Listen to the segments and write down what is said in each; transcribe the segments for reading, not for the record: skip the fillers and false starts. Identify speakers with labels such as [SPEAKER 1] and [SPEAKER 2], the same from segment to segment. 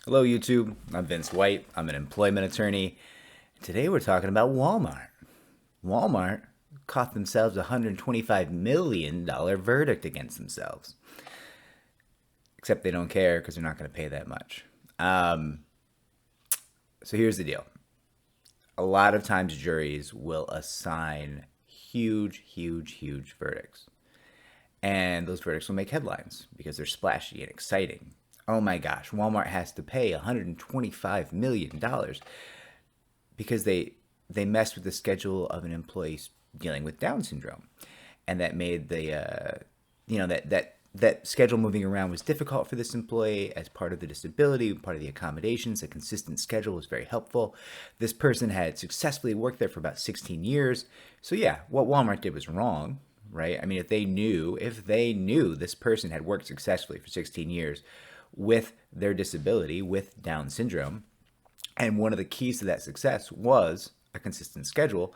[SPEAKER 1] Hello, YouTube. I'm Vince White. I'm an employment attorney. Today we're talking about Walmart. Walmart caught themselves a $125 million verdict against themselves. Except they don't care because they're not going to pay that much. So here's the deal. A lot of times juries will assign huge verdicts. And those verdicts will make headlines because they're splashy and exciting. Oh my gosh, Walmart has to pay $125 million because they messed with the schedule of an employee dealing with Down syndrome, and that made the that schedule moving around was difficult for this employee as part of the disability, part of the accommodations. A consistent schedule was very helpful. This person had successfully worked there for about 16 years. So yeah, what Walmart did was wrong, right? I mean, if they knew this person had worked successfully for 16 years with their disability, with Down syndrome, and one of the keys to that success was a consistent schedule,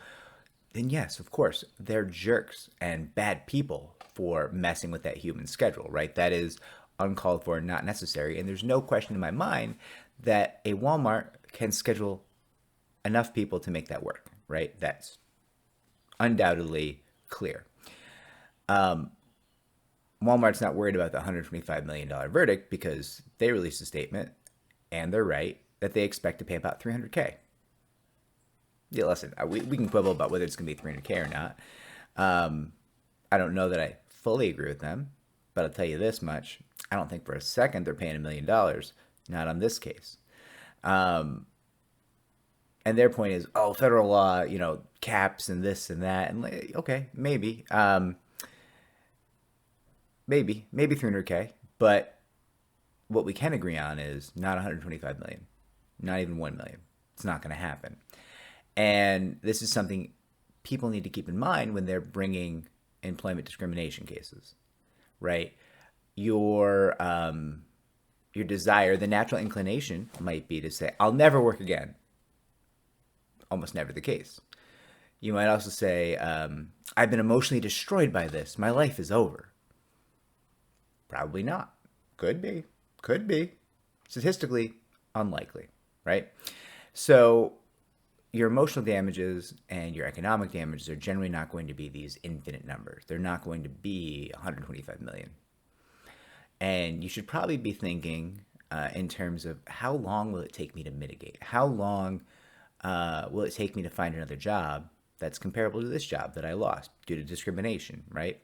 [SPEAKER 1] then yes, of course, they're jerks and bad people for messing with that human schedule, right? That is uncalled for and not necessary. And there's no question in my mind that a Walmart can schedule enough people to make that work, right? That's undoubtedly clear. Walmart's not worried about the $125 million verdict because they released a statement, and they're right, that they expect to pay about $300K. Yeah, listen, we can quibble about whether it's going to be $300K or not. I don't know that I fully agree with them, but I'll tell you this much. I don't think for a second they're paying $1 million, not on this case. And their point is, oh, federal law, caps and this and that. And okay, maybe. Maybe 300K, but what we can agree on is not 125 million, not even 1 million. It's not going to happen. And this is something people need to keep in mind when they're bringing employment discrimination cases, right? Your desire, the natural inclination might be to say, I'll never work again. Almost never the case. You might also say, I've been emotionally destroyed by this. My life is over. Probably not. Could be. Statistically unlikely, right? So your emotional damages and your economic damages are generally not going to be these infinite numbers. They're not going to be 125 million. And you should probably be thinking in terms of how long will it take me to mitigate? How long will it take me to find another job that's comparable to this job that I lost due to discrimination, right?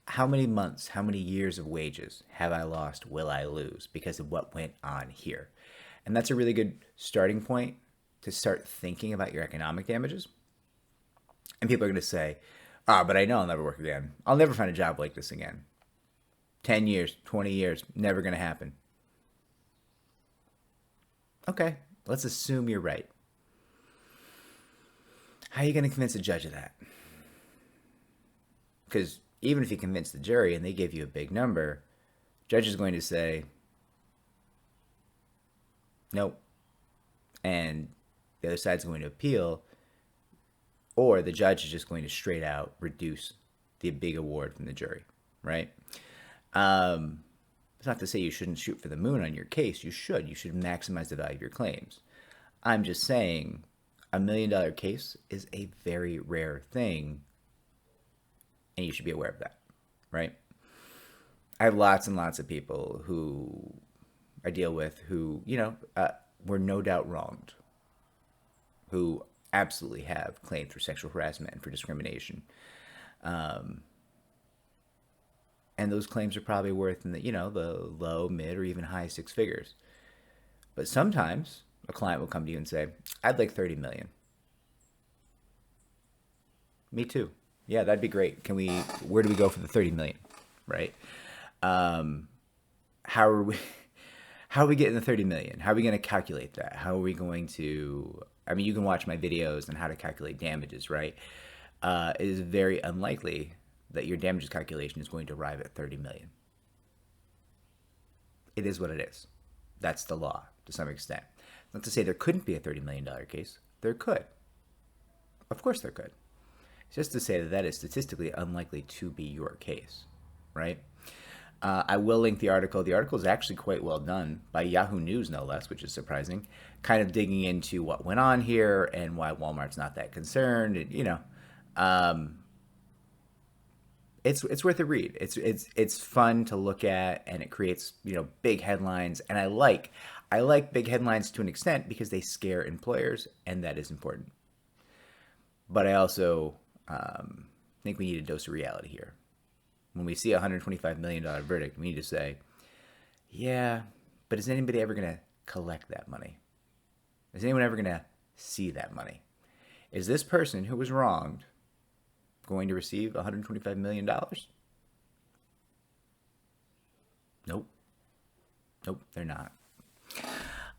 [SPEAKER 1] How many months, how many years of wages have I lost, will I lose because of what went on here? And that's a really good starting point to start thinking about your economic damages. And people are going to say, but I know I'll never work again. I'll never find a job like this again. 10 years, 20 years, never going to happen. Okay, let's assume you're right. How are you going to convince a judge of that? Because even if you convince the jury and they give you a big number, judge is going to say, nope. And the other side's going to appeal, or the judge is just going to straight out reduce the big award from the jury, right? It's not to say you shouldn't shoot for the moon on your case. You should. You should maximize the value of your claims. I'm just saying $1 million case is a very rare thing, and you should be aware of that, right? I have lots and lots of people who I deal with who, were no doubt wronged, who absolutely have claims for sexual harassment and for discrimination. And those claims are probably worth in the, the low, mid, or even high six figures. But sometimes a client will come to you and say, I'd like 30 million. Me too. Yeah, that'd be great. Where do we go for the 30 million? Right? How are we getting the 30 million? How are we going to calculate that? How are we going to, you can watch my videos on how to calculate damages, right? It is very unlikely that your damages calculation is going to arrive at 30 million. It is what it is. That's the law to some extent. Not to say there couldn't be a $30 million case. There could. Of course there could. It's just to say that is statistically unlikely to be your case, right? I will link the article. The article is actually quite well done by Yahoo News, no less, which is surprising. Kind of digging into what went on here and why Walmart's not that concerned. And, um, it's worth a read. It's fun to look at, and it creates big headlines. And I like big headlines to an extent because they scare employers, and that is important. But I also think we need a dose of reality here. When we see a $125 million verdict, we need to say, yeah, but is anybody ever going to collect that money? Is anyone ever going to see that money? Is this person who was wronged going to receive $125 million? Nope. Nope, they're not.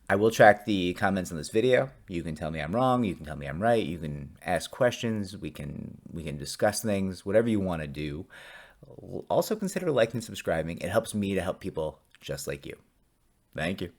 [SPEAKER 1] I will track the comments on this video. You can tell me I'm wrong. You can tell me I'm right. You can ask questions. We can discuss things. Whatever you want to do. Also consider liking and subscribing. It helps me to help people just like you. Thank you.